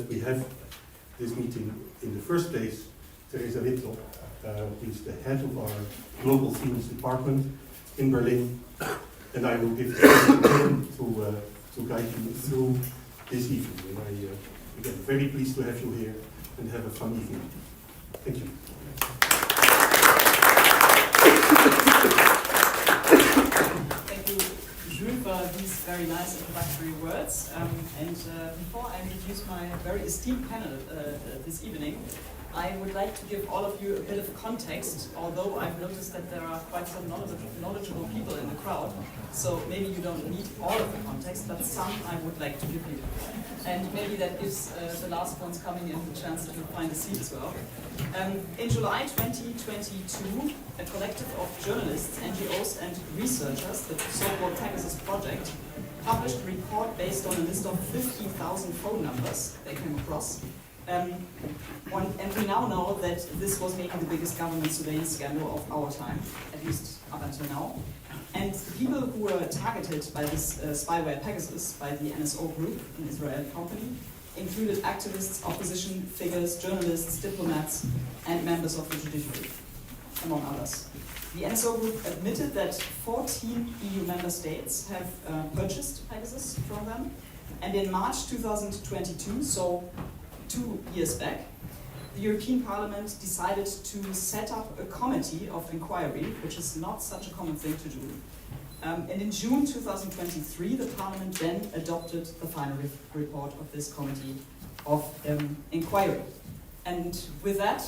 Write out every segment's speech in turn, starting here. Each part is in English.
We have this meeting in the first place. Teresa Wittl, who is the head of our Global Themes Department in Berlin, and I will give the floor to him to guide you through this evening. And I again very pleased to have you here and have a fun evening. Thank you. Thank you, Jules, for these very nice introductory words. Before I introduce my very esteemed panel this evening, I would like to give all of you a bit of context, although I've noticed that there are quite some knowledgeable people in the crowd, so maybe you don't need all of the context, but some I would like to give you. And maybe that gives the last ones coming in the chance to find a seat as well. In July 2022, a collective of journalists, NGOs and researchers, the so-called Pegasus project, published a report based on a list of 50,000 phone numbers they came across. And we now know that this was maybe the biggest government surveillance scandal of our time, at least up until now. And the people who were targeted by this spyware Pegasus, by the NSO group, an Israeli company, included activists, opposition figures, journalists, diplomats, and members of the judiciary, among others. The NSO group admitted that 14 EU member states have purchased Pegasus from them. And in March 2022, so 2 years back, the European Parliament decided to set up a committee of inquiry, which is not such a common thing to do. And in June 2023, the Parliament then adopted the final report of this committee of inquiry. And with that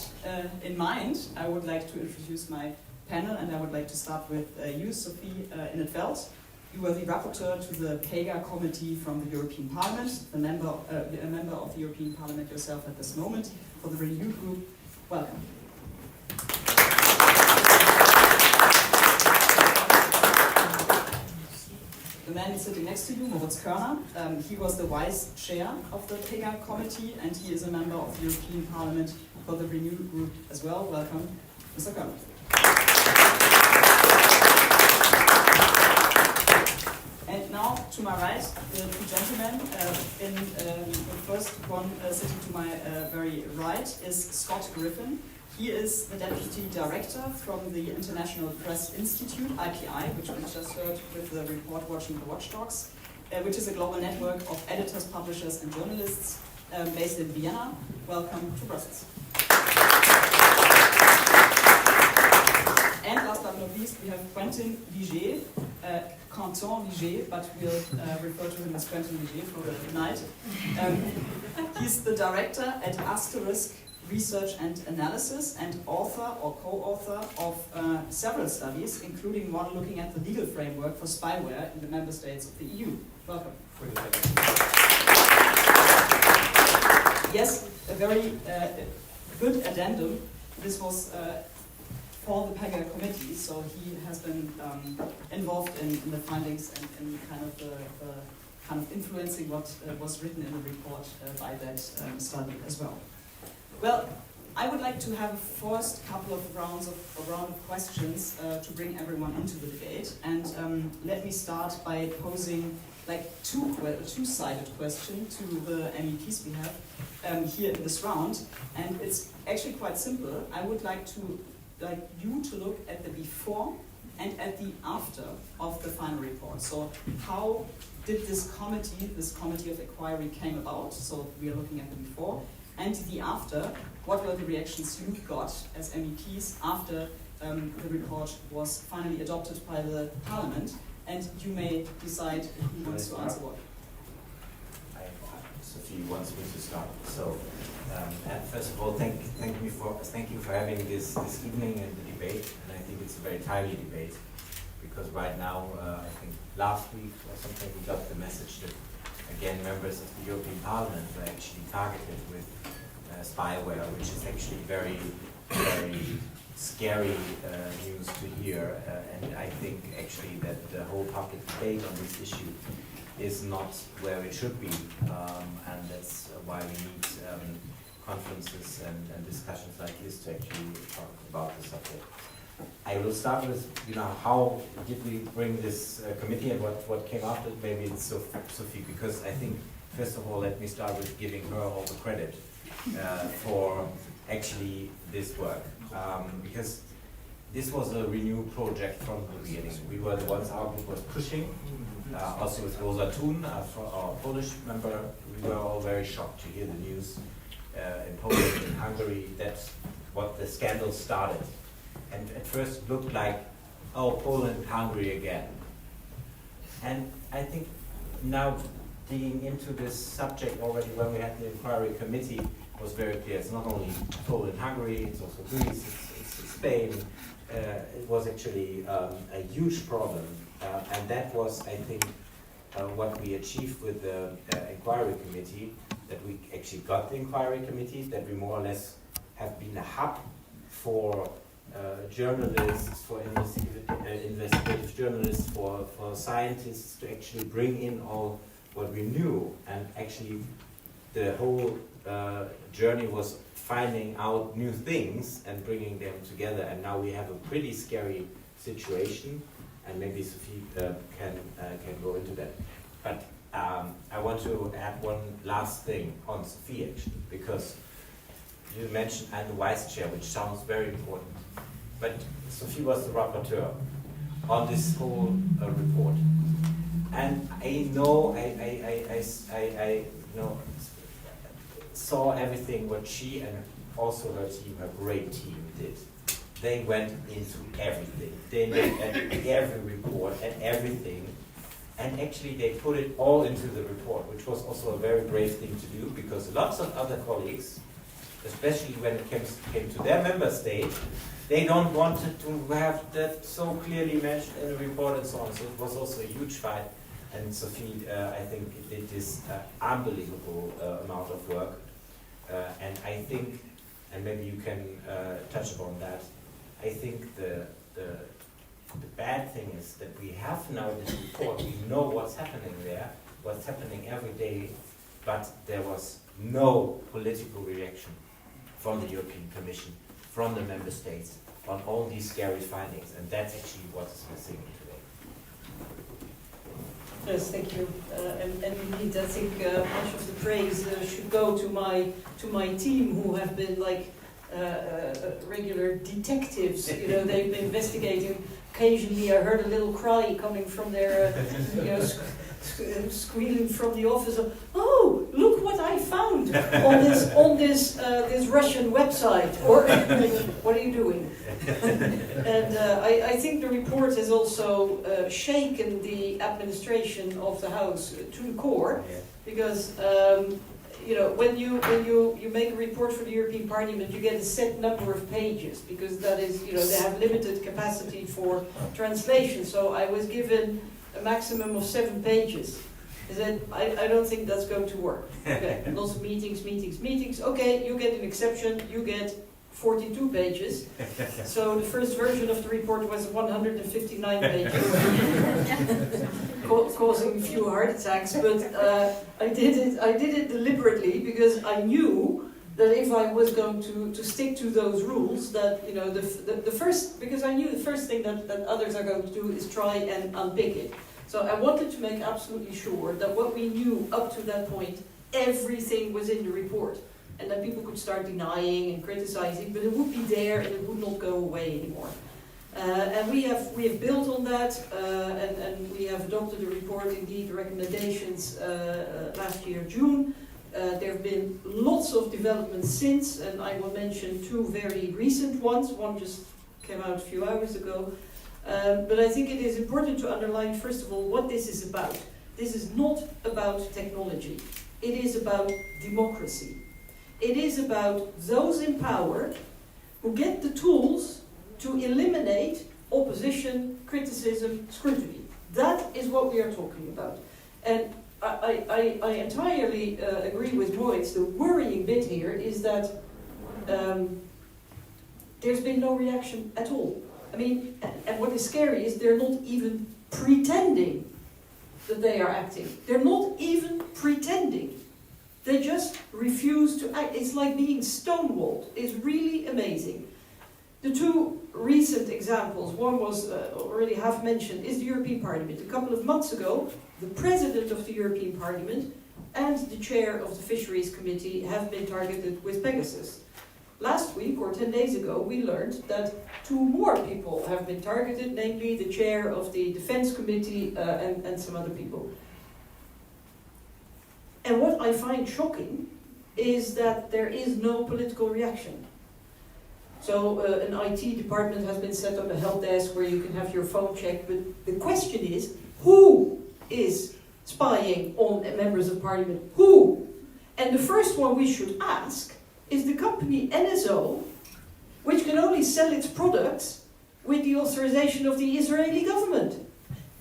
in mind, I would like to introduce my panel, and I would like to start with you, Sophie Unveiled. You were the rapporteur to the PEGA Committee from the European Parliament, a member of the European Parliament yourself at this moment, for the Renew Group. Welcome. The man sitting next to you, Moritz Körner, he was the vice chair of the PEGA Committee, and he is a member of the European Parliament for the Renew Group as well. Welcome, Mr. Körner. And now, to my right, the two gentlemen. The first one sitting to my very right is Scott Griffin. He is the Deputy Director from the International Press Institute, IPI, which we just heard with the report Watching the Watchdogs, which is a global network of editors, publishers, and journalists based in Vienna. Welcome to Brussels. And last but not least, we have Quentin Vigier, Quentin Vigier, but we'll refer to him as Quentin Vigier for the night. He's the director at Asterisk Research and Analysis and author or co-author of several studies, including one looking at the legal framework for spyware in the member states of the EU. Welcome. Yes, a very good addendum. This was for the PEGA Committee, so he has been involved in the findings and in kind of influencing what was written in the report by that study as well. Well, I would like to have a first couple of round of questions to bring everyone into the debate, and let me start by posing like a two-sided question to the MEPs we have here in this round, and it's actually quite simple. I would like you to look at the before and at the after of the final report. So how did this committee of inquiry came about? So we are looking at the before. And the after, what were the reactions you got as MEPs after the report was finally adopted by the Parliament? And you may decide who wants to answer what. Sophie wants me to start. So, first of all, thank you for having this evening and the debate. And I think it's a very timely debate because right now, I think last week or something, we got the message that again members of the European Parliament were actually targeted with spyware, which is actually very, very scary news to hear. And I think actually that the whole public debate on this issue is not where it should be, and that's why we need conferences and discussions like this to actually talk about the subject. I will start with, how did we bring this committee and what came after? Maybe it's Sophie, because I think first of all, let me start with giving her all the credit for actually this work. Because this was a renewed project from the beginning. We were the ones our group was pushing. Also with Rosa Thun, our Polish member, we were all very shocked to hear the news in Poland and Hungary. That's what the scandal started. And at first it looked like, oh, Poland, Hungary again. And I think now digging into this subject already when we had the inquiry committee was very clear. It's not only Poland, Hungary, it's also Greece, it's Spain. It was actually a huge problem. And that was, I think, what we achieved with the inquiry committee, that we actually got the inquiry committee, that we more or less have been a hub for journalists, for investigative journalists, for scientists to actually bring in all what we knew. And actually the whole journey was finding out new things and bringing them together. And now we have a pretty scary situation, and maybe Sophie can go into that. But I want to add one last thing on Sophie, actually, because you mentioned I'm the vice chair, which sounds very important. But Sophie was the rapporteur on this whole report. And I know, I saw everything what she and also her team, her great team, did. They went into everything. They looked at every report and everything. And actually they put it all into the report, which was also a very brave thing to do, because lots of other colleagues, especially when it came to their member state, they don't want to have that so clearly mentioned in the report and so on. So it was also a huge fight. And Sophie, I think, did this unbelievable amount of work. And I think, and maybe you can touch upon that, I think the bad thing is that we have now this report, we know what's happening there, what's happening every day, but there was no political reaction from the European Commission, from the member states, on all these scary findings, and that's actually what's missing today. Yes, thank you. And indeed, I think much of the praise should go to my team, who have been like regular detectives. You know, they've been investigating. Occasionally, I heard a little cry coming from their, squealing from the office. Of, oh, look what I found on this Russian website. Or what are you doing? And I think the report has also shaken the administration of the House to the core, because when you make a report for the European Parliament, you get a set number of pages, because that is, they have limited capacity for translation. So I was given a maximum of 7 pages. I said, I don't think that's going to work. Okay, lots of meetings. Okay, you get an exception, you get 42 pages. So the first version of the report was 159 pages, causing a few heart attacks. But I did it deliberately, because I knew that if I was going to stick to those rules, that the first, because I knew the first thing that others are going to do is try and unpick it. So I wanted to make absolutely sure that what we knew up to that point, everything was in the report. And then people could start denying and criticizing, but it would be there and it would not go away anymore. And we have built on that, and we have adopted a report, indeed, the recommendations last year, June. There have been lots of developments since, and I will mention 2 very recent ones. One just came out a few hours ago. But I think it is important to underline, first of all, what this is about. This is not about technology. It is about democracy. It is about those in power who get the tools to eliminate opposition, criticism, scrutiny. That is what we are talking about. And I entirely agree with Moritz. The worrying bit here is that there's been no reaction at all. I mean, and what is scary is they're not even pretending that they are acting. They're not even pretending. They just refuse to act. It's like being stonewalled. It's really amazing. The 2 recent examples, one was already half mentioned, is the European Parliament. A couple of months ago, the President of the European Parliament and the chair of the Fisheries Committee have been targeted with Pegasus. Last week, or 10 days ago, we learned that 2 more people have been targeted, namely the chair of the Defense Committee and some other people. And what I find shocking is that there is no political reaction. So an IT department has been set up, a help desk where you can have your phone checked, but the question is, who is spying on members of parliament? Who? And the first one we should ask is the company NSO, which can only sell its products with the authorization of the Israeli government.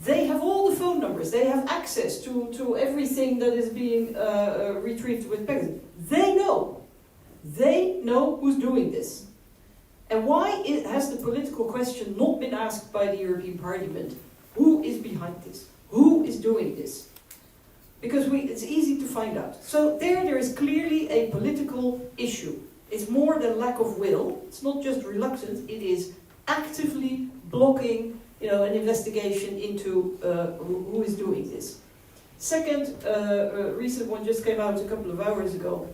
They have all the phone numbers, they have access to everything that is being retrieved with Pegasus. They know who's doing this. And why has the political question not been asked by the European Parliament? Who is behind this? Who is doing this? Because it's easy to find out. So there is clearly a political issue. It's more than lack of will. It's not just reluctance. It is actively blocking, an investigation into who is doing this. Second, recent one just came out a couple of hours ago.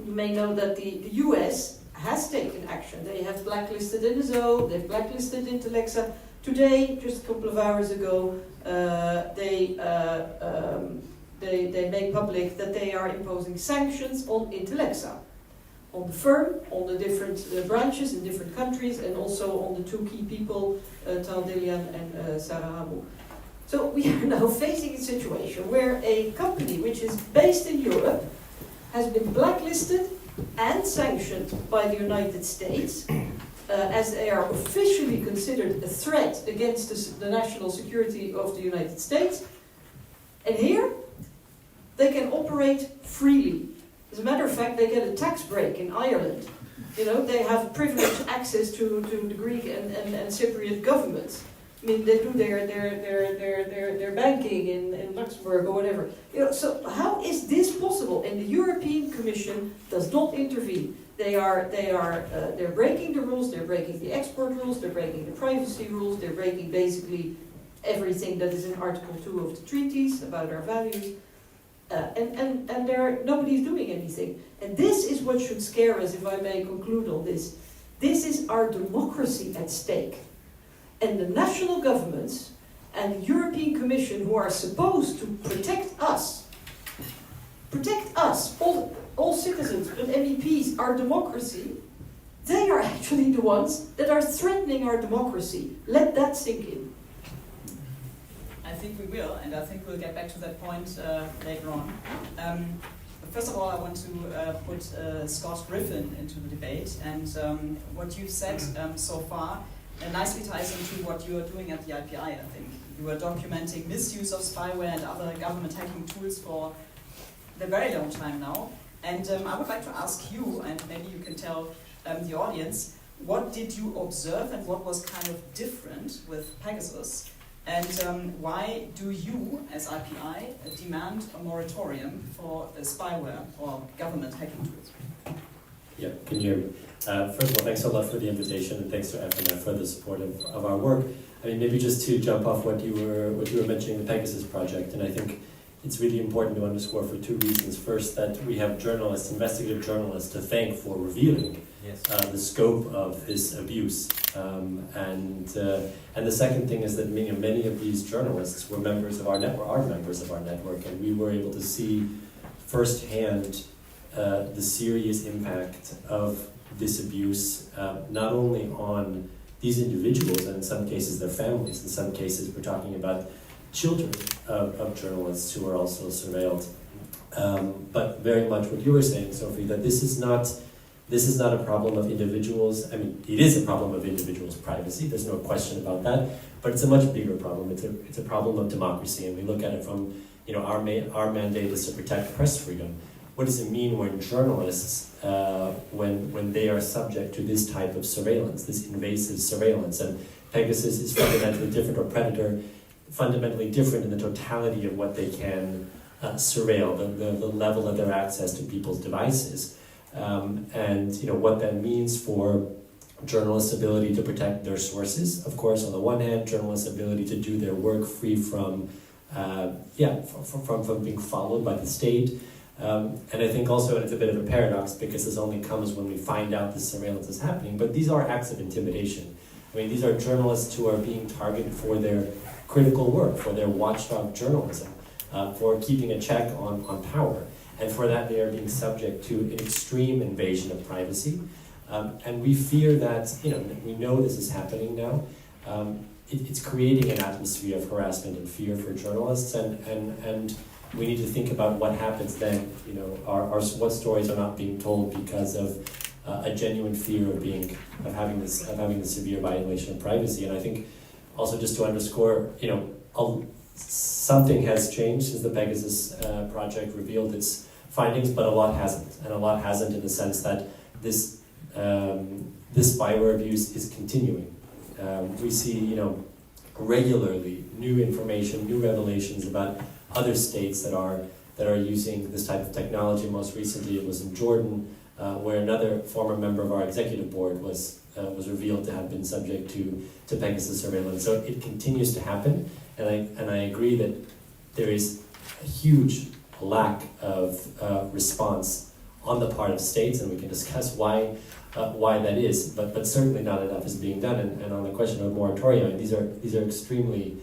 You may know that the US has taken action. They have blacklisted NSO, they've blacklisted Intellexa. Today, just a couple of hours ago, they made public that they are imposing sanctions on Intellexa, on the firm, on the different branches in different countries, and also on the 2 key people, Tal Dilian and Sarah Hamu. So we are now facing a situation where a company which is based in Europe has been blacklisted and sanctioned by the United States, as they are officially considered a threat against the national security of the United States. And here, they can operate freely. As a matter of fact, they get a tax break in Ireland. They have privileged access to the Greek and Cypriot governments. I mean, they do their banking in Luxembourg or whatever. So how is this possible? And the European Commission does not intervene. They're breaking the rules. They're breaking the export rules. They're breaking the privacy rules. They're breaking basically everything that is in Article 2 of the treaties about our values. And nobody's doing anything. And this is what should scare us, if I may conclude on this. This is our democracy at stake. And the national governments and the European Commission, who are supposed to protect us, all citizens, but MEPs, our democracy, they are actually the ones that are threatening our democracy. Let that sink in. I think we will, and I think we'll get back to that point later on. First of all, I want to put Scott Griffin into the debate, and what you've said so far nicely ties into what you are doing at the IPI, I think. You are documenting misuse of spyware and other government hacking tools for a very long time now. And I would like to ask you, and maybe you can tell the audience, what did you observe and what was kind of different with Pegasus? And why do you, as IPI, demand a moratorium for spyware or government hacking tools? Yeah, can you hear me? First of all, thanks a lot for the invitation, and thanks to FNF for the support of our work. I mean, maybe just to jump off what you were mentioning, the Pegasus project, and I think it's really important to underscore for 2 reasons. First, that we have journalists, investigative journalists, to thank for revealing the scope of this abuse, and the second thing is that many of these journalists were members of our network, and we were able to see firsthand the serious impact of this abuse, not only on these individuals, and in some cases their families, in some cases we're talking about children of journalists who are also surveilled, but very much what you were saying, Sophie, that this is not a problem of individuals. I mean, it is a problem of individuals' privacy, there's no question about that, but it's a much bigger problem. It's a problem of democracy, and we look at it from, our mandate is to protect press freedom. What does it mean when journalists, when they are subject to this type of surveillance, this invasive surveillance? And Pegasus is fundamentally different, or Predator, fundamentally different in the totality of what they can surveil, the level of their access to people's devices. And what that means for journalists' ability to protect their sources. Of course, on the one hand, journalists' ability to do their work free from being followed by the state. And I think also it's a bit of a paradox because this only comes when we find out this surveillance is happening, but these are acts of intimidation. I mean, these are journalists who are being targeted for their critical work, for their watchdog journalism, for keeping a check on power. And for that, they are being subject to an extreme invasion of privacy. And we fear that, we know this is happening now. It's creating an atmosphere of harassment and fear for journalists, and we need to think about what happens then. What stories are not being told because of a genuine fear of having this severe violation of privacy. And I think also just to underscore, something has changed since the Pegasus project revealed its findings, but a lot hasn't. And a lot hasn't in the sense that this spyware abuse is continuing. We see, regularly new information, new revelations about other states that are using this type of technology. Most recently, it was in Jordan, where another former member of our executive board was revealed to have been subject to Pegasus surveillance. So it continues to happen, and I agree that there is a huge lack of response on the part of states, and we can discuss why that is, but certainly not enough is being done. And on the question of moratorium, these are extremely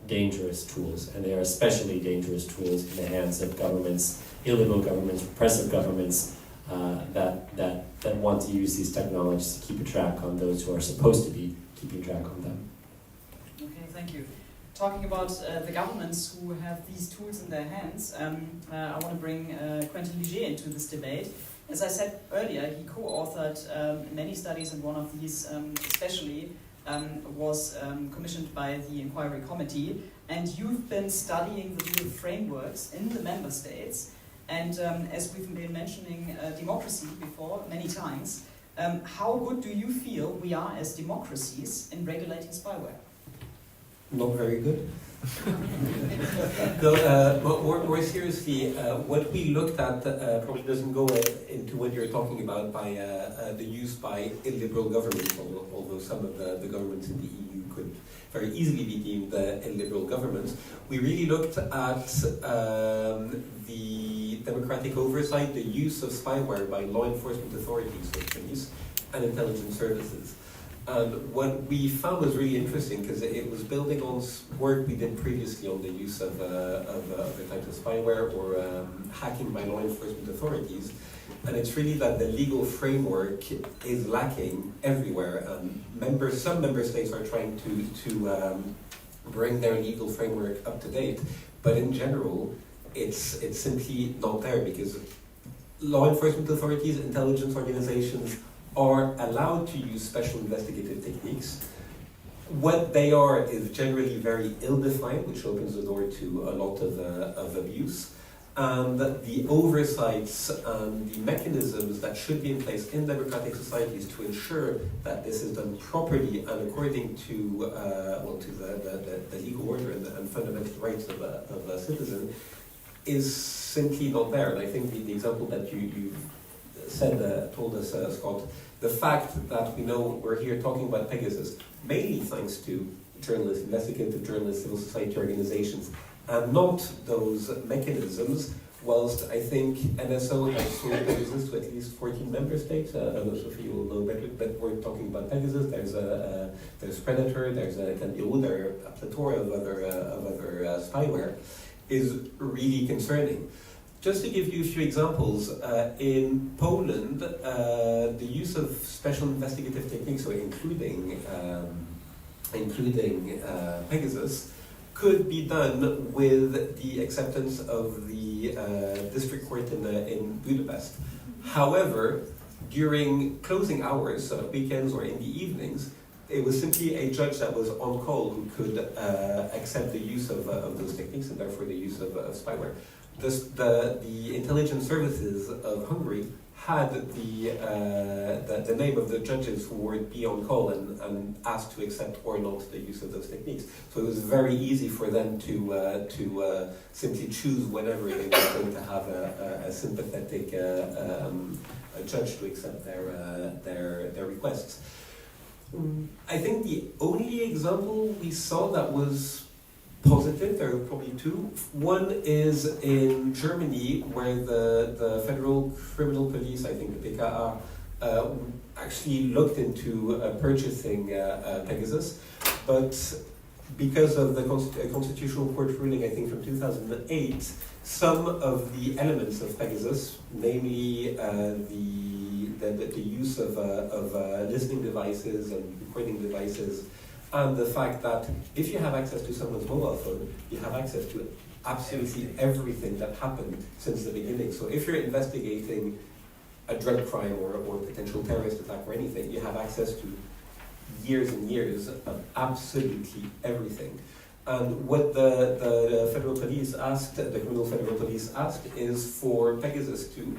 dangerous tools, and they are especially dangerous tools in the hands of governments, illiberal governments, repressive governments that want to use these technologies to keep a track on those who are supposed to be keeping track on them. Okay, thank you. Talking about the governments who have these tools in their hands, I want to bring Quentin Ligier into this debate. As I said earlier, he co-authored many studies, and one of these especially was commissioned by the Inquiry Committee, and you've been studying the legal frameworks in the member states, and as we've been mentioning democracy before many times, how good do you feel we are as democracies in regulating spyware? Not very good. More seriously, what we looked at probably doesn't go into what you're talking about by the use by illiberal governments, although some of the governments in the EU could very easily be deemed illiberal governments. We really looked at the democratic oversight, the use of spyware by law enforcement authorities, so police, and intelligence services. And what we found was really interesting because it was building on work we did previously on the use of other types of spyware or hacking by law enforcement authorities. And it's really that the legal framework is lacking everywhere. Some member states are trying to bring their legal framework up to date, but in general, it's simply not there because law enforcement authorities, intelligence organizations are allowed to use special investigative techniques. What they are is generally very ill-defined, which opens the door to a lot of abuse. And the oversights and the mechanisms that should be in place in democratic societies to ensure that this is done properly and according to the legal order and fundamental rights of a citizen is simply not there. And I think the example that you told us, Scott, the fact that we know we're here talking about Pegasus, mainly thanks to journalists, investigative journalists, civil society organizations, and not those mechanisms, whilst I think NSO has sold Pegasus to at least 14 member states. I don't know, Sophie, you will know better, but we're talking about Pegasus, there's Predator, there's Candiru, there are a plethora of other spyware, is really concerning. Just to give you a few examples, in Poland, the use of special investigative techniques, so including Pegasus, could be done with the acceptance of the district court in Budapest. However, during closing hours, weekends or in the evenings, it was simply a judge that was on call who could accept the use of those techniques and therefore the use of spyware. The intelligence services of Hungary had the name of the judges who would be on call and asked to accept or not the use of those techniques. So it was very easy for them to simply choose whenever they were going to have a sympathetic judge to accept their requests. I think the only example we saw that was positive. There are probably two. One is in Germany, where the Federal Criminal Police, I think the PEGA, actually looked into purchasing Pegasus, but because of the Constitutional Court ruling, I think from 2008, some of the elements of Pegasus, namely the use of listening devices and recording devices, and the fact that if you have access to someone's mobile phone, you have access to absolutely everything that happened since the beginning. So if you're investigating a drug crime or potential terrorist attack or anything, you have access to years and years of absolutely everything. And what the federal police asked, the criminal federal police asked, is for Pegasus to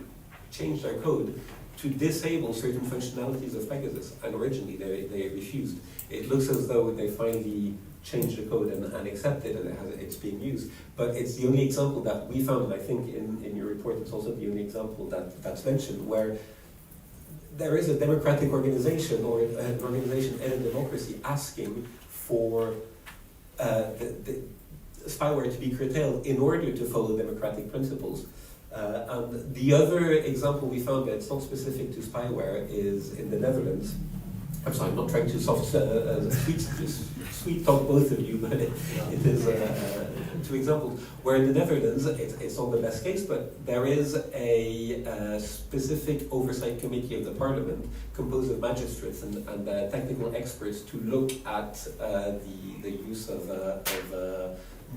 change their code to disable certain functionalities of Pegasus, and originally they refused. It looks as though they finally changed the code and accepted it, and it's being used. But it's the only example that we found, and I think in your report it's also the only example that's mentioned, where there is a democratic organization or an organization in a democracy asking for the spyware to be curtailed in order to follow democratic principles. And the other example we found that it's not specific to spyware is in the Netherlands. I'm sorry, I'm not trying to sweet talk both of you, but it is two examples where in the Netherlands it's not the best case, but there is a specific oversight committee of the parliament composed of magistrates and technical experts to look at the use of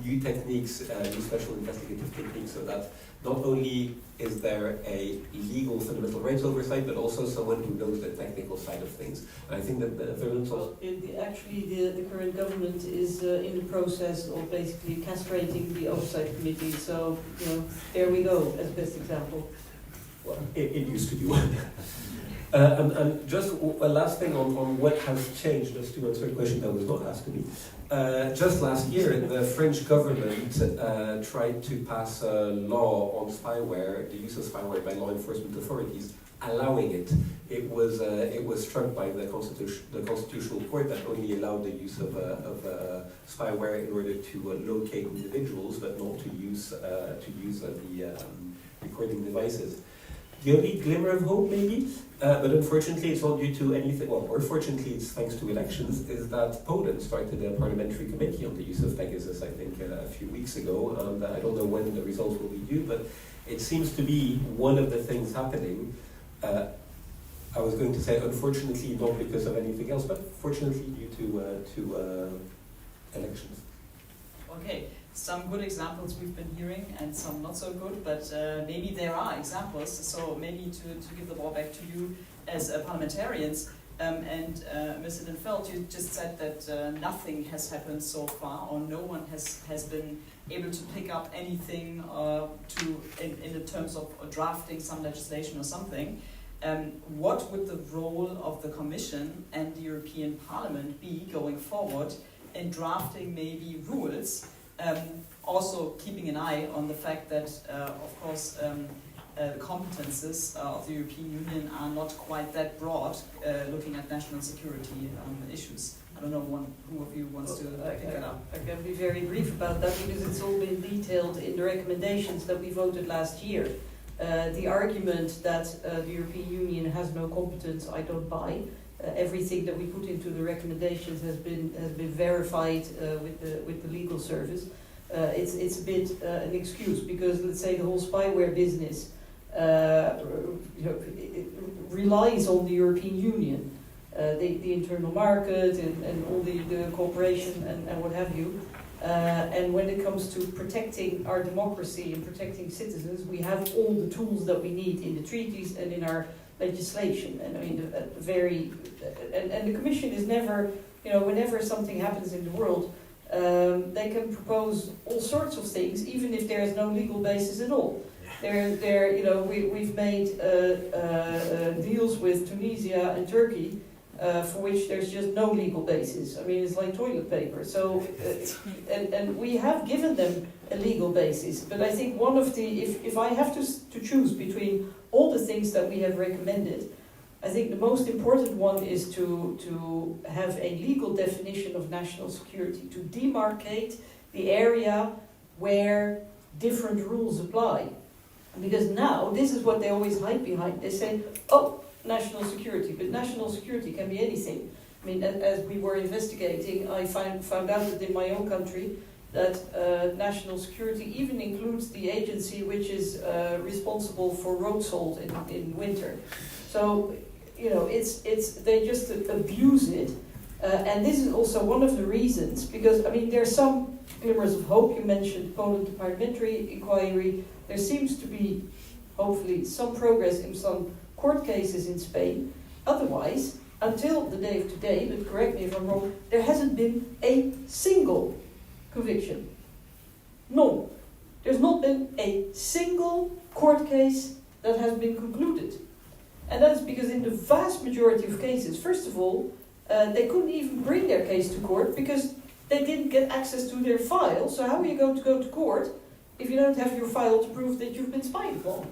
new techniques, new special investigative techniques, so that not only is there a legal fundamental rights oversight, but also someone who knows the technical side of things. And I think that the Netherlands also... Actually, the current government is in the process of basically castrating the oversight committee. So, there we go, as best example. Well, it used to be one. And just a last thing on what has changed, just to answer a question that was not asked to me. Just last year, the French government tried to pass a law on spyware, the use of spyware by law enforcement authorities, allowing it. It was struck by the Constitutional Court that only allowed the use of spyware in order to locate individuals, but not to use the recording devices. The only glimmer of hope, maybe, but unfortunately it's not due to anything, well, or fortunately it's thanks to elections, is that Poland started a parliamentary committee on the use of Pegasus, I think, a few weeks ago, and I don't know when the results will be due, but it seems to be one of the things happening. I was going to say, unfortunately, not because of anything else, but fortunately due to elections. Okay. Some good examples we've been hearing and some not so good, but maybe there are examples. So maybe to give the ball back to you as parliamentarians. And Mr. Unveiled, you just said that nothing has happened so far, or no one has been able to pick up anything in the terms of drafting some legislation or something. What would the role of the Commission and the European Parliament be going forward in drafting maybe rules? Also keeping an eye on the fact that, of course, the competences of the European Union are not quite that broad, looking at national security issues. I don't know who of you wants to pick that up. I can be very brief about that because it's all been detailed in the recommendations that we voted last year. The argument that the European Union has no competence, I don't buy. Everything that we put into the recommendations has been verified with the legal service. It's a bit an excuse because, let's say, the whole spyware business it relies on the European Union, the internal market and all the cooperation and what have you. And when it comes to protecting our democracy and protecting citizens, we have all the tools that we need in the treaties and in our legislation. And I mean, and the Commission is never, whenever something happens in the world, they can propose all sorts of things, even if there is no legal basis at all. We've made deals with Tunisia and Turkey for which there's just no legal basis. I mean, it's like toilet paper. So, and we have given them a legal basis. But I think one of the, if I have to choose between all the things that we have recommended, I think the most important one is to have a legal definition of national security, to demarcate the area where different rules apply. Because now, this is what they always hide behind. They say, oh, national security, but national security can be anything. I mean, as we were investigating, I found out that in my own country, that national security even includes the agency which is responsible for road salt in winter. So, you know, they just abuse it. And this is also one of the reasons, because, I mean, there's some glimmers of hope. You mentioned Poland parliamentary inquiry. There seems to be, hopefully, some progress in some court cases in Spain. Otherwise, until the day of today, but correct me if I'm wrong, there hasn't been a single conviction. None. There's not been a single court case that has been concluded. And that is because in the vast majority of cases, first of all, they couldn't even bring their case to court because they didn't get access to their file. So how are you going to go to court if you don't have your file to prove that you've been spied upon?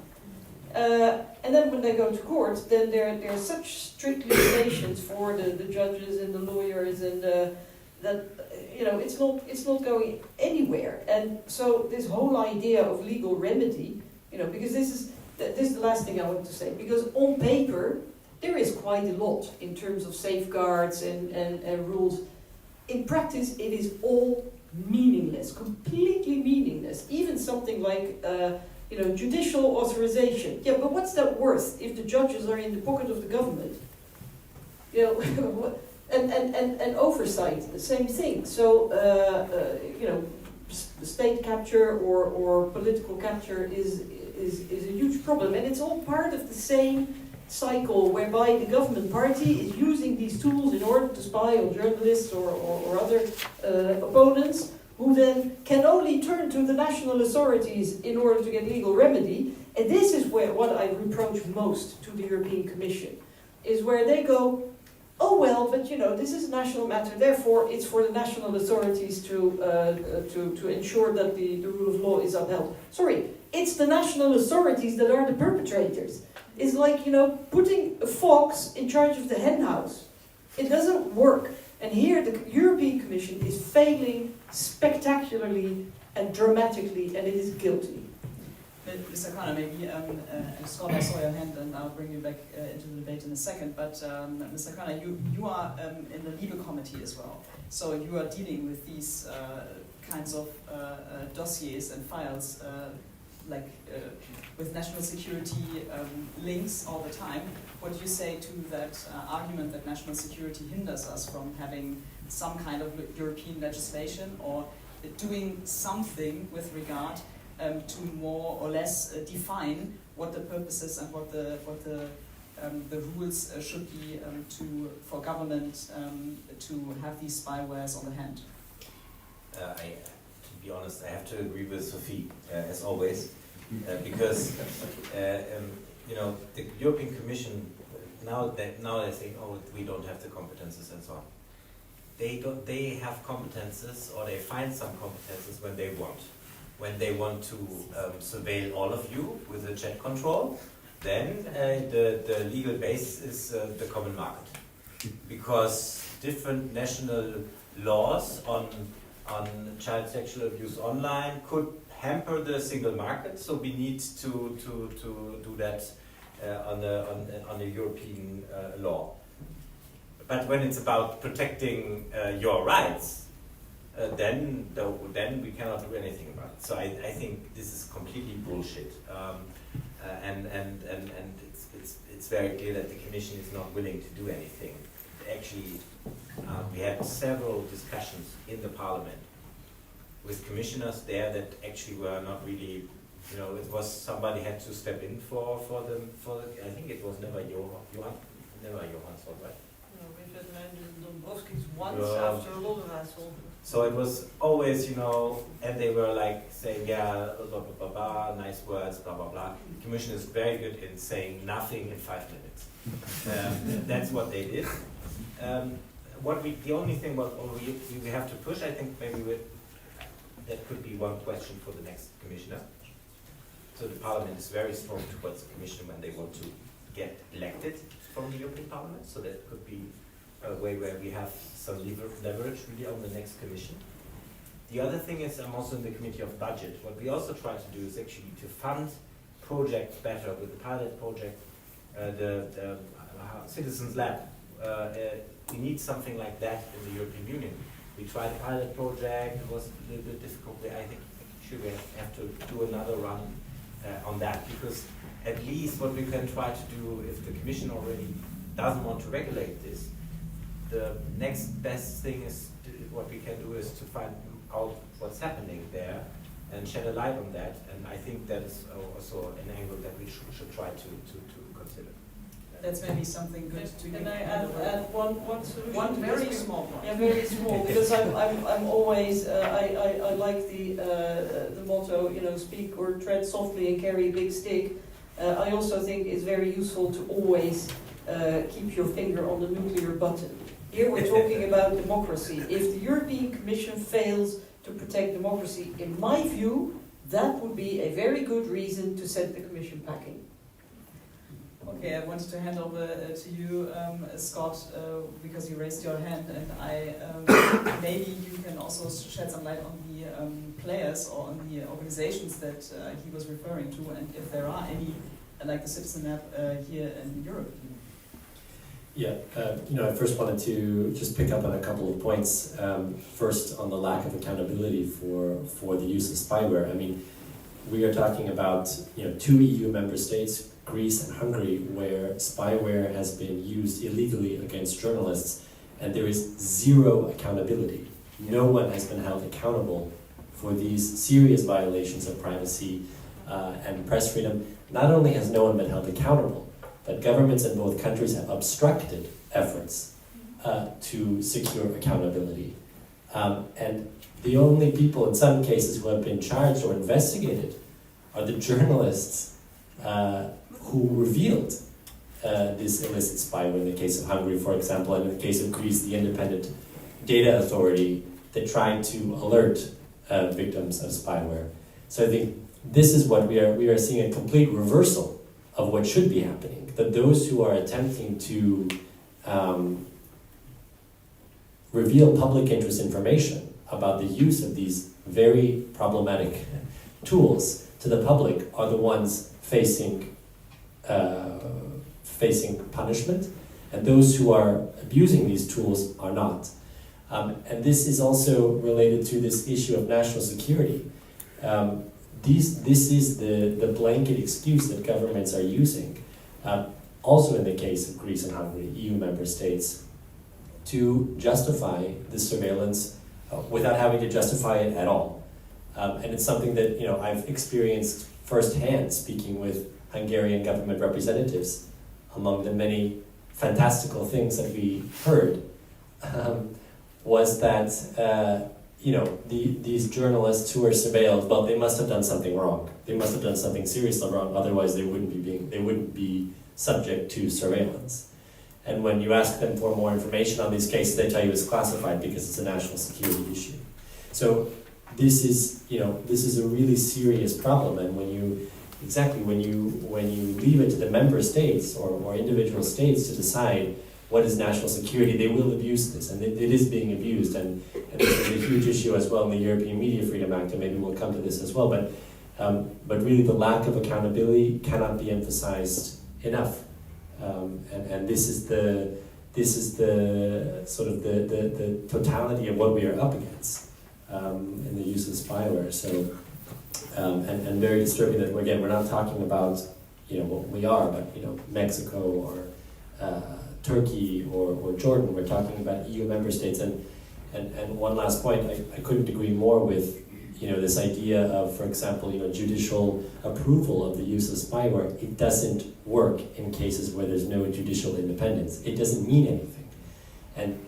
And then when they go to court, then there are such strict limitations for the judges and the lawyers, and that you know it's not going anywhere. And so this whole idea of legal remedy, you know, because this is the last thing I want to say, because on paper there is quite a lot in terms of safeguards and rules. In practice, it is all meaningless, completely meaningless. Even something like judicial authorization. Yeah, but what's that worth if the judges are in the pocket of the government? You know, and oversight, the same thing. So state capture or political capture is a huge problem, and it's all part of the same cycle whereby the government party is using these tools in order to spy on journalists or other opponents, who then can only turn to the national authorities in order to get legal remedy. And this is what I reproach most to the European Commission, is where they go, oh well, but you know, this is a national matter, therefore it's for the national authorities to ensure that the rule of law is upheld. Sorry, it's the national authorities that are the perpetrators. It's like, you know, putting a fox in charge of the hen house. It doesn't work. And here the European Commission is failing spectacularly and dramatically, and it is guilty. Mr. Connor, maybe, Scott, I saw your hand, and I'll bring you back into the debate in a second, but Mr. Connor, you are in the PEGA Committee as well, so you are dealing with these kinds of dossiers and files, with national security links all the time. What do you say to that argument that national security hinders us from having some kind of European legislation or doing something with regard to more or less define what the purposes and what the rules should be for government to have these spywares on the hand? To be honest, I have to agree with Sophie, as always, because the European Commission now they think, oh, we don't have the competences and so on. They have competences, or they find some competences when they want. When they want to surveil all of you with a jet control, then the legal base is the common market, because different national laws on child sexual abuse online could hamper the single market. So we need to do that on a European law. But when it's about protecting your rights, then we cannot do anything about it. So I think this is completely bullshit, and it's very clear that the Commission is not willing to do anything. Actually, we had several discussions in the Parliament with commissioners there that actually were not really, it was somebody had to step in for them. I think it was never Johan, right? No, we've had Dombrovskis once after a lot of hassle. So it was always, and they were like saying, yeah, blah, blah, blah, blah, nice words, blah, blah, blah. The Commission is very good in saying nothing in 5 minutes. That's what they did. The only thing we have to push, I think maybe that could be one question for the next Commissioner. So the Parliament is very strong towards the Commission when they want to get elected from the European Parliament. So that could be a way where we have some leverage really on the next Commission. The other thing is, I'm also in the Committee of Budget. What we also try to do is actually to fund projects better with the pilot project, the Citizens Lab. We need something like that in the European Union. We tried a pilot project, it was a little bit difficult. I think we have to do another run on that, because at least what we can try to do, if the Commission already doesn't want to regulate this, the next best thing is what we can do is to find out what's happening there and shed a light on that. And I think that is also an angle that we should try to consider. That's maybe something good to Can give. I add one solution? One to very this? small one. Yeah, very small, because I'm always, I like the motto, you know, speak or tread softly and carry a big stick. I also think it's very useful to always keep your finger on the nuclear button. Here we're talking about democracy. If the European Commission fails to protect democracy, in my view, that would be a very good reason to send the Commission packing. Okay, I wanted to hand over to you, Scott, because you raised your hand, and maybe you can also shed some light on the players or on the organizations that he was referring to, and if there are any, like the Citizen Lab here in Europe. Yeah, I first wanted to just pick up on a couple of points. First, on the lack of accountability for the use of spyware. I mean, we are talking about 2 EU member states, Greece and Hungary, where spyware has been used illegally against journalists, and there is zero accountability. No one has been held accountable for these serious violations of privacy and press freedom. Not only has no one been held accountable, but governments in both countries have obstructed efforts to secure accountability. And the only people in some cases who have been charged or investigated are the journalists who revealed this illicit spyware. In the case of Hungary, for example, and in the case of Greece, the Independent Data Authority that tried to alert victims of spyware. So I think this is what we are seeing, a complete reversal of what should be happening. That those who are attempting to reveal public interest information about the use of these very problematic tools to the public are the ones facing punishment, and those who are abusing these tools are not. And this is also related to this issue of national security. This is the blanket excuse that governments are using, also in the case of Greece and Hungary, EU member states, to justify the surveillance without having to justify it at all. And it's something that I've experienced firsthand speaking with Hungarian government representatives. Among the many fantastical things that we heard was that these journalists who are surveilled, well, they must have done something wrong. They must have done something seriously wrong. Otherwise, they wouldn't be subject to surveillance. And when you ask them for more information on these cases, they tell you it's classified because it's a national security issue. So this is a really serious problem. And when you leave it to the member states or individual states to decide what is national security, they will abuse this, and it is being abused, and this is a huge issue as well in the European Media Freedom Act, and maybe we'll come to this as well. But really, the lack of accountability cannot be emphasized enough, and this is the sort of the totality of what we are up against in the use of spyware. So, and very disturbing that again we're not talking about what we are, but Mexico or Turkey or Jordan. We're talking about EU member states, and one last point, I couldn't agree more with this idea of, for example, judicial approval of the use of spyware. It doesn't work in cases where there's no judicial independence. It doesn't mean anything, and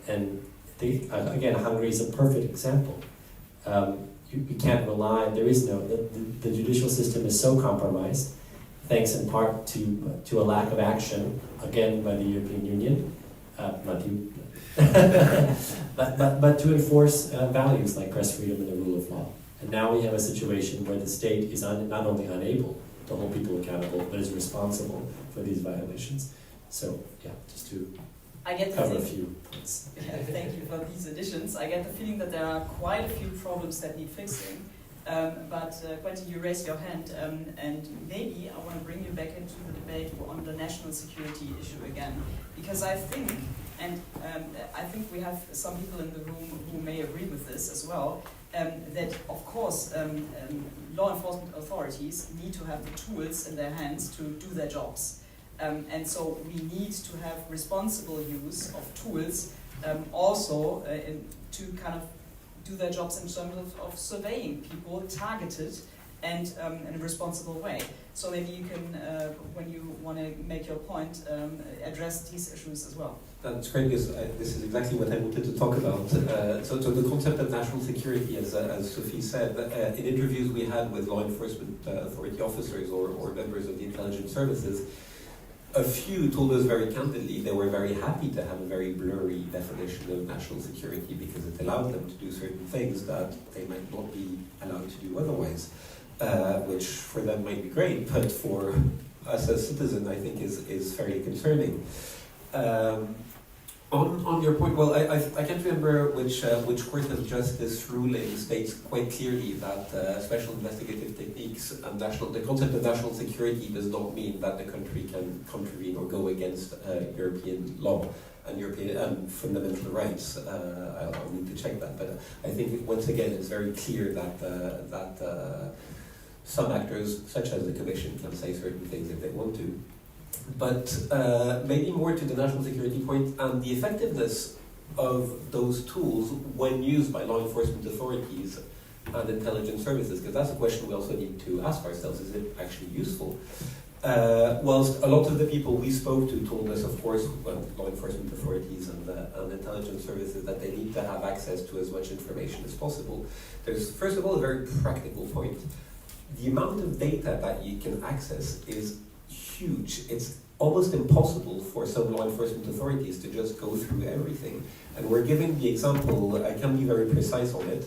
again, Hungary is a perfect example. You can't rely. There is no the judicial system is so compromised, thanks in part to a lack of action, again, by the European Union, not you, but to enforce values like press freedom and the rule of law. And now we have a situation where the state is not only unable to hold people accountable, but is responsible for these violations. So, yeah, just to I get the cover a feeling, few points. yeah, thank you for these additions. I get the feeling that there are quite a few problems that need fixing. But Quentin, you raised your hand, and maybe I want to bring you back into the debate on the national security issue again, because I think, and I think we have some people in the room who may agree with this as well, that of course law enforcement authorities need to have the tools in their hands to do their jobs. And so we need to have responsible use of tools also to kind of do their jobs in terms of surveying people targeted and in a responsible way. So maybe you can, when you want to make your point, address these issues as well. That's great, because this is exactly what I wanted to talk about. So the concept of national security, as Sophie said, in interviews we had with law enforcement authority officers or members of the intelligence services, a few told us very candidly they were very happy to have a very blurry definition of national security because it allowed them to do certain things that they might not be allowed to do otherwise, which for them might be great, but for us as citizens I think is fairly concerning. On your point, well, I can't remember which Court of Justice ruling states quite clearly that special investigative techniques and the concept of national security does not mean that the country can contravene or go against European law and European fundamental rights. I'll need to check that, but I think once again it's very clear that some actors, such as the Commission, can say certain things if they want to. But maybe more to the national security point and the effectiveness of those tools when used by law enforcement authorities and intelligence services, because that's a question we also need to ask ourselves, is it actually useful? Whilst a lot of the people we spoke to told us, of course, law enforcement authorities and intelligence services, that they need to have access to as much information as possible, there's first of all a very practical point. The amount of data that you can access is huge. It's almost impossible for some law enforcement authorities to just go through everything. And we're giving the example, I can't be very precise on it,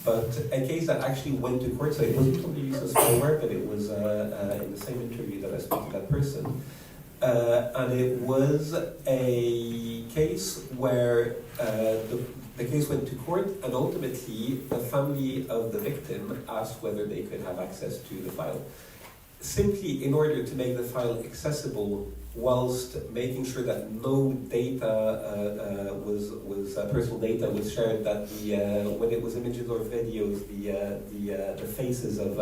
but a case that actually went to court, so it wasn't on the use of spyware, but it was in the same interview that I spoke to that person. And it was a case where the case went to court, and ultimately the family of the victim asked whether they could have access to the file. Simply in order to make the file accessible whilst making sure that no data was personal data was shared, that when it was images or videos, the faces of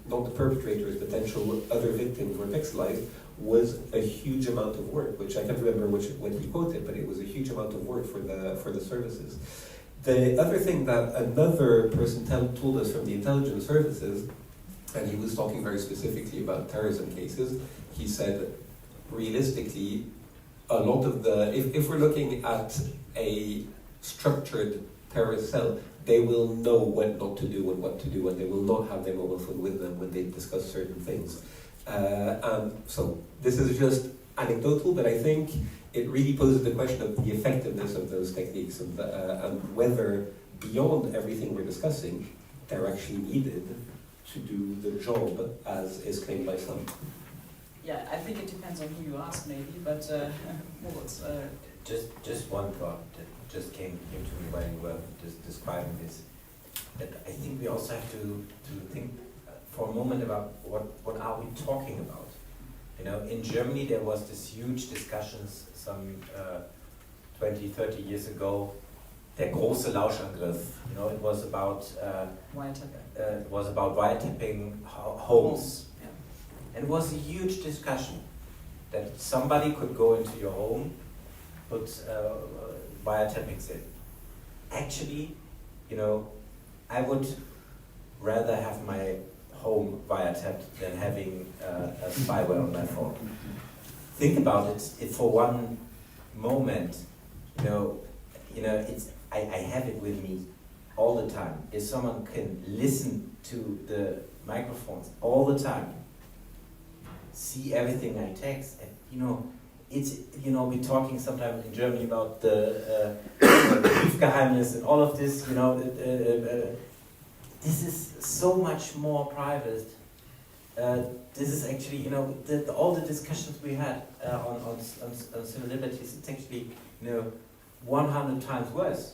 not the perpetrators, potential other victims were pixelized, was a huge amount of work, which I can't remember what he quoted, but it was a huge amount of work for the services. The other thing that another person told us from the intelligence services, and he was talking very specifically about terrorism cases, he said, realistically, a lot of if we're looking at a structured terrorist cell, they will know what not to do and what to do, and they will not have their mobile phone with them when they discuss certain things. And so this is just anecdotal, but I think it really poses the question of the effectiveness of those techniques and whether, beyond everything we're discussing, they're actually needed to do the job as is claimed by some. Yeah, I think it depends on who you ask, maybe, but Just one thought that just came to me while you were describing this. That I think we also have to think for a moment about what are we talking about. You know, in Germany there was this huge discussions some 20, 30 years ago. Der große Lauschangriff. You know, it was about wiretapping homes. Yeah. And it was a huge discussion that somebody could go into your home, put wiretappings in. Actually, you know, I would rather have my home wiretapped than having a spyware on my phone. Think about it for one moment. You know, it's I have it with me all the time. If someone can listen to the microphones all the time, see everything I text, and we're talking sometimes in Germany about the Briefgeheimnis and all of this. This is so much more private this is actually, you know, all the discussions we had on civil liberties, it's actually, you know, 100 times worse.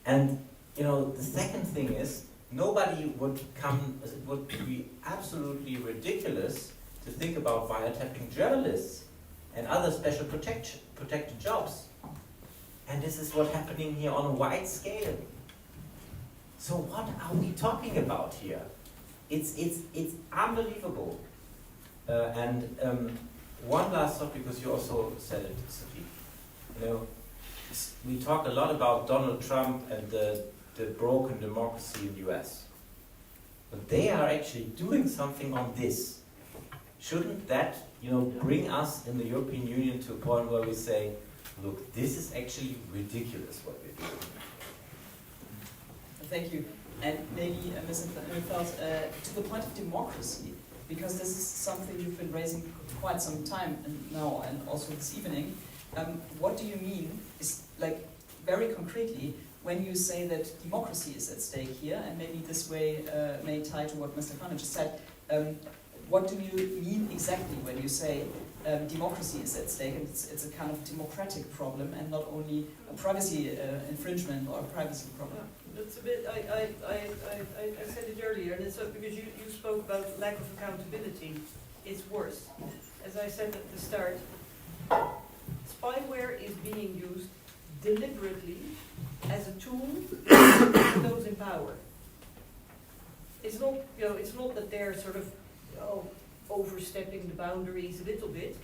And, you know, the second thing is, nobody would it would be absolutely ridiculous to think about wiretapping journalists and other special protected jobs. And this is what's happening here on a wide scale. So what are we talking about here? It's unbelievable. One last thought, because you also said it, Sophie. You know, we talk a lot about Donald Trump and the broken democracy in the US. But they are actually doing something on this. Shouldn't that, you know, bring us in the European Union to a point where we say, look, this is actually ridiculous what we're doing. Thank you. And maybe, Ms. Unveiled, to the point of democracy, because this is something you've been raising for quite some time now, and also this evening. What do you mean, is like very concretely, when you say that democracy is at stake here, and maybe this way may tie to what Mr. Khan just said, what do you mean exactly when you say democracy is at stake, and it's a kind of democratic problem and not only a privacy infringement or a privacy problem? That's a bit, I said it earlier, and it's because you spoke about lack of accountability. It's worse. As I said at the start, spyware is being used deliberately as a tool for those in power. It's not, you know, it's not that they're sort of, you know, overstepping the boundaries a little bit,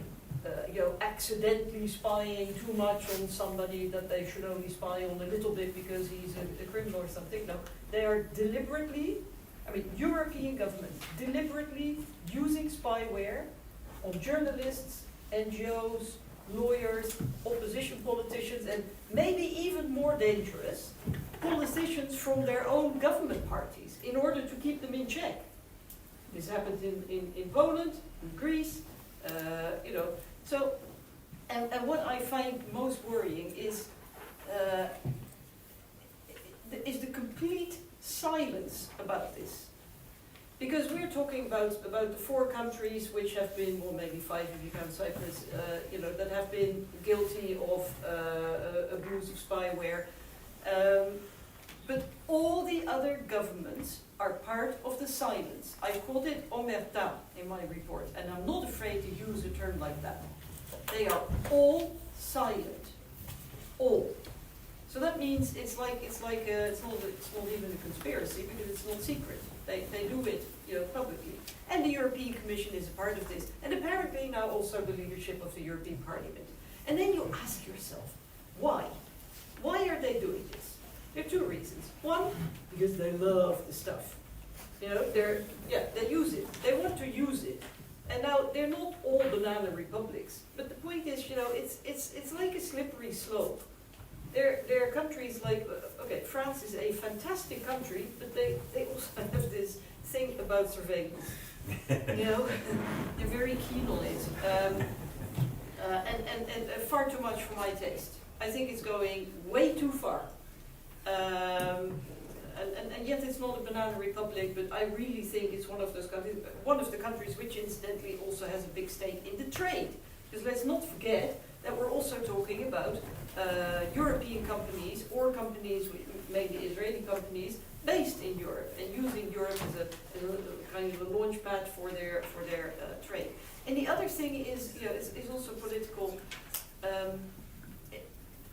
you know, accidentally spying too much on somebody that they should only spy on a little bit because he's a criminal or something. No, they are deliberately, I mean, European governments deliberately using spyware on journalists, NGOs, lawyers, opposition politicians, and maybe even more dangerous, politicians from their own government parties in order to keep them in check. This happened in Poland, in Greece, you know. So, and what I find most worrying is the complete silence about this. Because we're talking about the 4 countries which have been, or maybe 5 if you count Cyprus, you know, that have been guilty of abuse of spyware. But all the other governments are part of the silence. I called it omerta in my report, and I'm not afraid to use a term like that. They are all silent, all. So that means it's not even a conspiracy because it's not secret. They do it, you know, publicly, and the European Commission is a part of this, and apparently now also the leadership of the European Parliament. And then you ask yourself, why? Why are they doing this? There are 2 reasons. One, because they love the stuff. You know, they use it. They want to use it. And now they're not all banana republics, but the point is, you know, it's like a slippery slope. There are countries like, okay, France is a fantastic country, but they also have this thing about surveillance. You know, they're very keen on it, and far too much for my taste. I think it's going way too far. And yet it's not a banana republic, but I really think it's one of those countries, one of the countries which incidentally also has a big stake in the trade. Because let's not forget that we're also talking about European companies or companies, maybe Israeli companies, based in Europe and using Europe as a kind of a launch pad for their trade. And the other thing is, you know, is also political.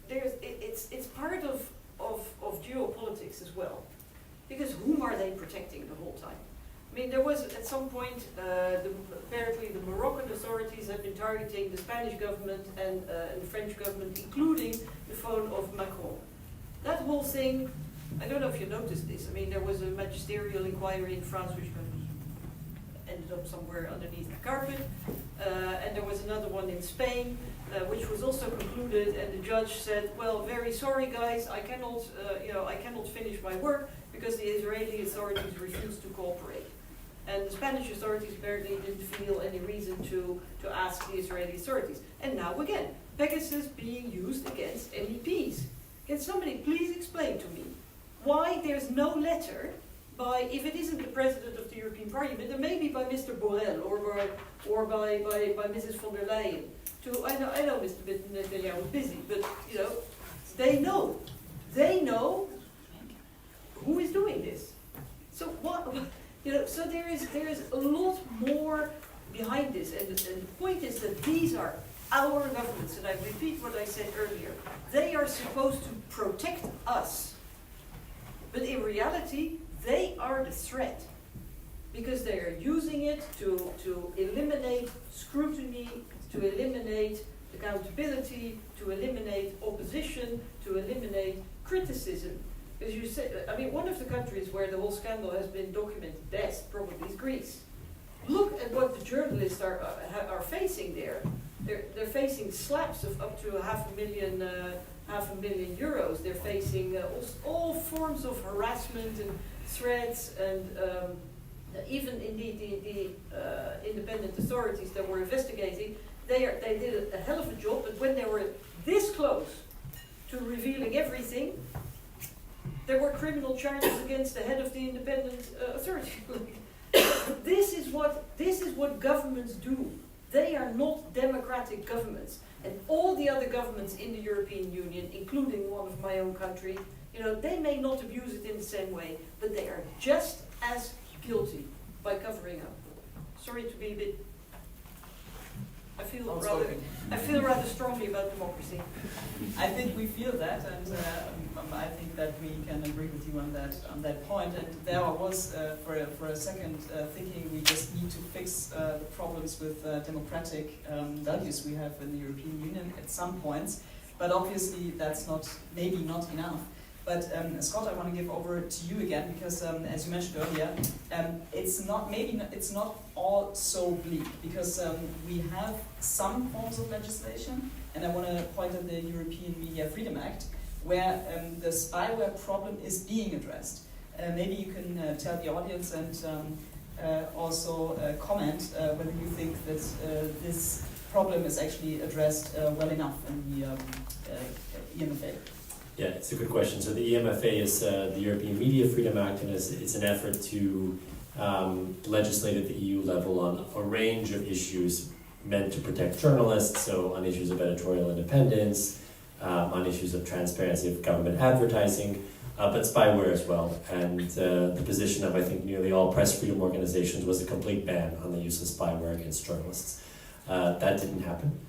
It's part of geopolitics as well, because whom are they protecting the whole time? I mean, there was at some point, apparently the Moroccan authorities have been targeting the Spanish government and the French government, including the phone of Macron. That whole thing, I don't know if you noticed this. I mean, there was a magisterial inquiry in France which kind of ended up somewhere underneath the carpet, and there was another one in Spain, which was also concluded, and the judge said, "Well, very sorry, guys, I cannot, I cannot finish my work because the Israeli authorities refused to cooperate." And the Spanish authorities apparently didn't feel any reason to ask the Israeli authorities. And now again, Pegasus being used against MEPs. Can somebody please explain to me why there's no letter by, if it isn't the President of the European Parliament, then maybe by Mr. Borrell or by Mrs. von der Leyen. I know Mr. Netanyahu is busy, but you know, they know who is doing this. So what, you know, so there is a lot more behind this, and the point is that these are our governments, and I repeat what I said earlier. They are supposed to protect us, but in reality, they are the threat, because they are using it to eliminate scrutiny, to eliminate accountability, to eliminate opposition, to eliminate criticism. As you said, I mean, one of the countries where the whole scandal has been documented best probably is Greece. Look at what the journalists are facing there. They're facing slaps of up to €500,000 euros. They're facing all forms of harassment and threats, and even indeed the independent authorities that were investigating, they did a hell of a job. But when they were this close to revealing everything, there were criminal charges against the head of the independent authority. This is what governments do. They are not democratic governments, and all the other governments in the European Union, including one of my own country, you know, they may not abuse it in the same way, but they are just as guilty by covering up. Sorry to be a bit. I feel rather strongly about democracy. I think we feel that, and I think that we can agree with you on that point. And there I was for a second thinking we just need to fix the problems with democratic values we have in the European Union at some points, but obviously that's maybe not enough. But Scott, I want to give over to you again, because as you mentioned earlier, it's not all so bleak, because we have some forms of legislation, and I want to point at the European Media Freedom Act, where the spyware problem is being addressed. Maybe you can tell the audience and also comment whether you think that this problem is actually addressed well enough in the EMFA. Yeah, it's a good question. So the EMFA is the European Media Freedom Act, and it's an effort to legislate at the EU level on a range of issues meant to protect journalists, so on issues of editorial independence, on issues of transparency of government advertising, but spyware as well. And the position of, I think, nearly all press freedom organizations was a complete ban on the use of spyware against journalists. That didn't happen.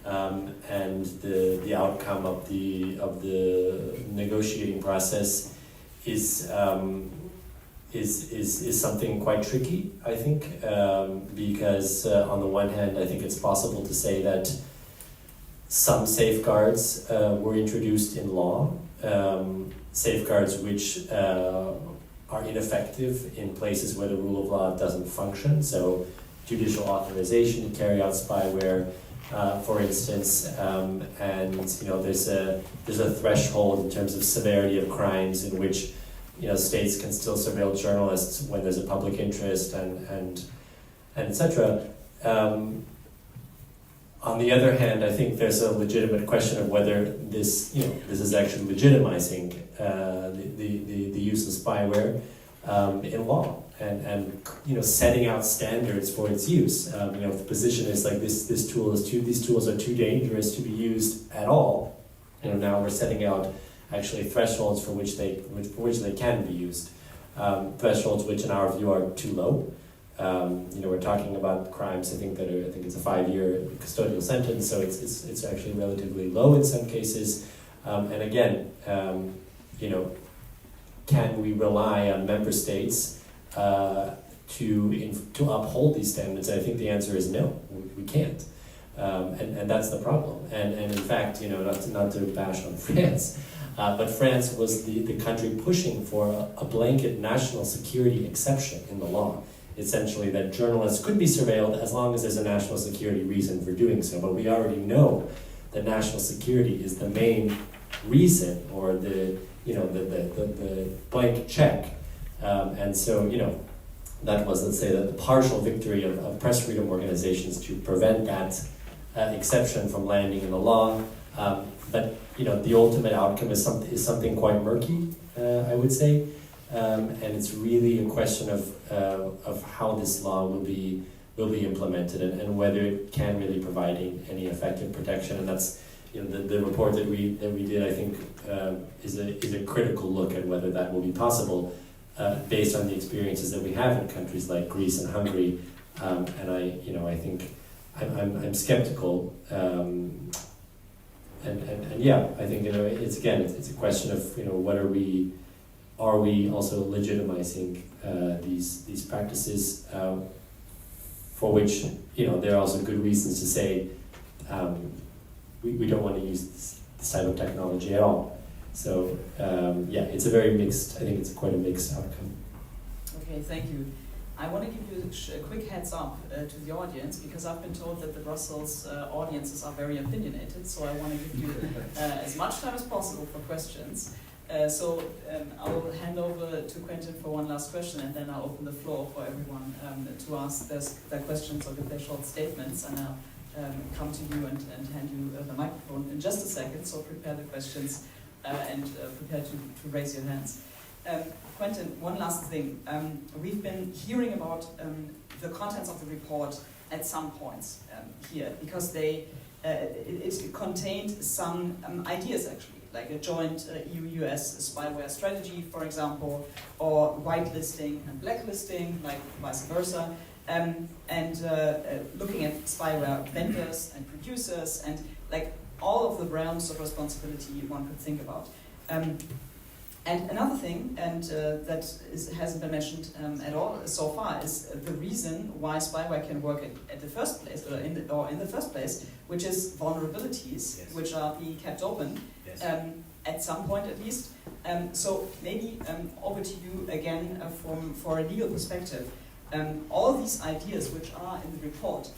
And the outcome of the negotiating process is something quite tricky, I think, because on the one hand, I think it's possible to say that some safeguards were introduced in law, safeguards which are ineffective in places where the rule of law doesn't function. So judicial authorization to carry out spyware, for instance, and you know, there's a threshold in terms of severity of crimes in which, you know, states can still surveil journalists when there's a public interest and etc. On the other hand, I think there's a legitimate question of whether this is actually legitimizing the use of spyware in law. And you know, setting out standards for its use. You know, if the position is like these tools are too dangerous to be used at all. You know, now we're setting out actually thresholds for which they can be used. Thresholds which, in our view, are too low. You know, we're talking about crimes. I think it's a 5-year custodial sentence, so it's actually relatively low in some cases. And again, you know, can we rely on member states to uphold these standards? I think the answer is no, we can't, and that's the problem. And in fact, you know, not to bash on France, but France was the country pushing for a blanket national security exception in the law, essentially that journalists could be surveilled as long as there's a national security reason for doing so. But we already know that national security is the main reason, or the blank check. And so, you know, that was, let's say, the partial victory of press freedom organizations to prevent that exception from landing in the law. But, you know, the ultimate outcome is something quite murky, I would say. and it's really a question of how this law will be implemented and whether it can really provide any effective protection. And that's, you know, the report that we did, I think, is a critical look at whether that will be possible based on the experiences that we have in countries like Greece and Hungary. And I think I'm skeptical. And yeah, I think, you know, it's a question of, you know, what are we also legitimizing these practices for which, you know, there are also good reasons to say we don't want to use this type of technology at all. So yeah, it's a very mixed, I think it's quite a mixed outcome. Okay, thank you. I want to give you a quick heads up to the audience, because I've been told that the Brussels audiences are very opinionated, so I want to give you as much time as possible for questions. So I'll hand over to Quentin for one last question, and then I'll open the floor for everyone to ask their questions or give their short statements, and I'll come to you and hand you the microphone in just a second, so prepare the questions and prepare to raise your hands. Quentin, one last thing. We've been hearing about the contents of the report at some points here, because it contained some ideas, actually, like a joint EU-US spyware strategy, for example, or whitelisting and blacklisting, like vice versa, and looking at spyware vendors and producers, and like all of the realms of responsibility one could think about. And another thing, and that hasn't been mentioned at all so far, is the reason why spyware can work at the first place, or in the first place, which is vulnerabilities, yes, which are being kept open, yes, at some point at least. So maybe over to you again for a legal perspective. All these ideas which are in the report,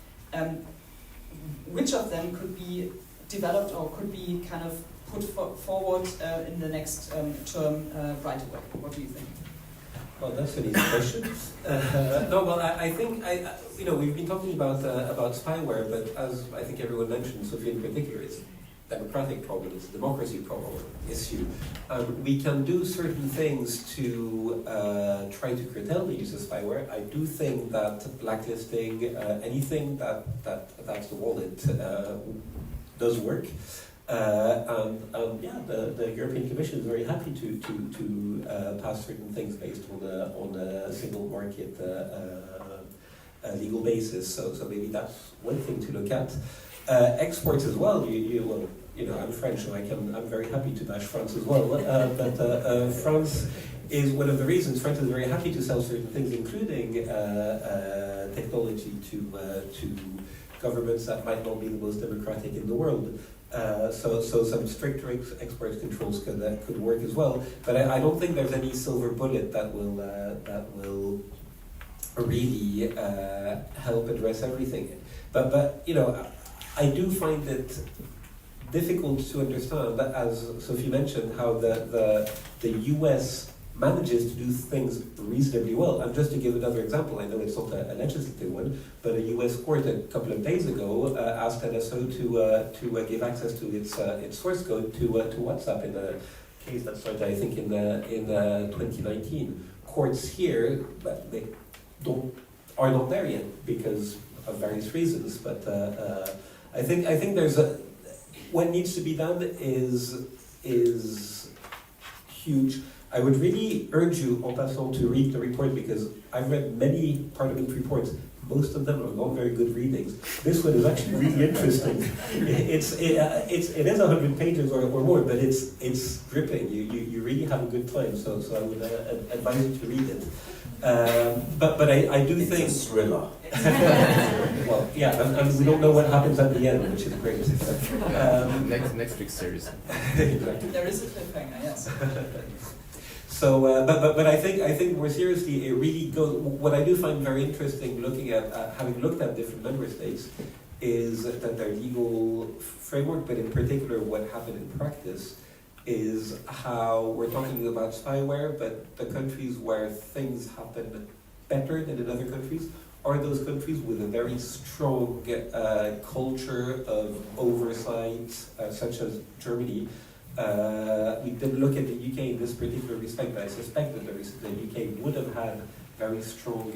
which of them could be developed or could be kind of put forward in the next term right away? What do you think? Well, that's an easy question. No, well, I think you know, we've been talking about spyware, but as I think everyone mentioned, Sophie in particular, it's a democratic problem, it's a democracy problem issue. We can do certain things to try to curtail the use of spyware. I do think that blacklisting anything that's the wallet does work. Yeah, the European Commission is very happy to pass certain things based on a single market legal basis. So maybe that's one thing to look at. Exports as well. You know, I'm French, so I'm very happy to bash France as well. But France is one of the reasons. France is very happy to sell certain things, including technology to governments that might not be the most democratic in the world. So some stricter export controls could work as well. But I don't think there's any silver bullet that will really help address everything. But you know, I do find it difficult to understand, as Sophie mentioned, how the US manages to do things reasonably well. And just to give another example, I know it's not a legislative one, but a US court a couple of days ago asked NSO to give access to its source code to WhatsApp in a case that started, I think, in 2019. Courts here, but they are not there yet because of various reasons. But I think there's what needs to be done is huge. I would really urge you, en passant, to read the report, because I've read many Parliament reports. Most of them are not very good readings. This one is actually really interesting. It is 100 pages or more, but it's gripping. You really have a good time. So I would advise you to read it. But I do think it's a thriller. Well, yeah, and we don't know what happens at the end, which is great. Netflix series. Exactly. There is a cliffhanger, yes. So, but I think more seriously, it really goes. What I do find very interesting, looking at having looked at different member states, is that their legal framework, but in particular, what happened in practice, is how we're talking about spyware, but the countries where things happen better than in other countries are those countries with a very strong culture of oversight, such as Germany. We didn't look at the UK in this particular respect, but I suspect that the UK would have had very strong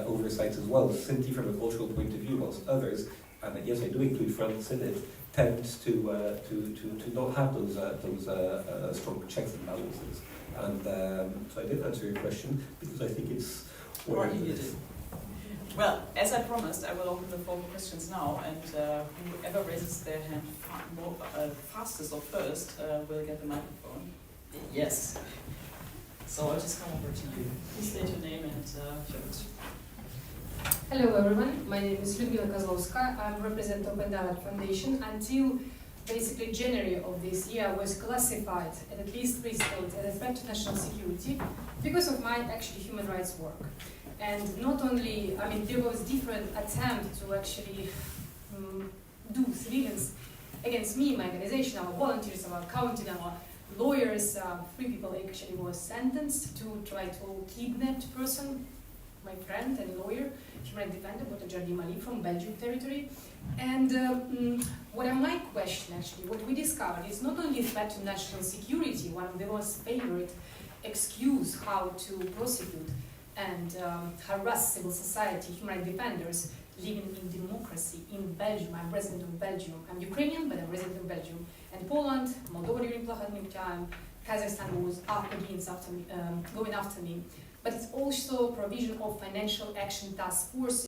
oversights as well, simply from a cultural point of view, whilst others, and yes, I do include France in it, tend to not have those strong checks and balances. And so I did answer your question because I think it's Or you did. Well, as I promised, I will open the floor for questions now, and whoever raises their hand fastest or first will get the microphone. Yes. So I'll just come over to you. Please state your name and your question. Hello everyone, my name is Ludmila Kozlowska. I represent Open Dialogue Foundation. Until basically January of this year, I was classified at least 3 states as a threat to national security because of my actually human rights work. And not only, I mean, there was different attempts to actually do surveillance against me, my organization, our volunteers, our accounting, our lawyers. 3 people actually were sentenced to try to kidnap person, my friend and lawyer, human rights defender, Dr. Jardim Ali from Belgium territory. And my question actually, what we discovered is not only threat to national security, one of the most favorite excuse how to prosecute and harass civil society, human rights defenders living in democracy in Belgium. I'm resident of Belgium. I'm Ukrainian, but I'm resident of Belgium. And Poland, Moldova during Plahatnik time, Kazakhstan was going after me. But it's also provision of financial action task force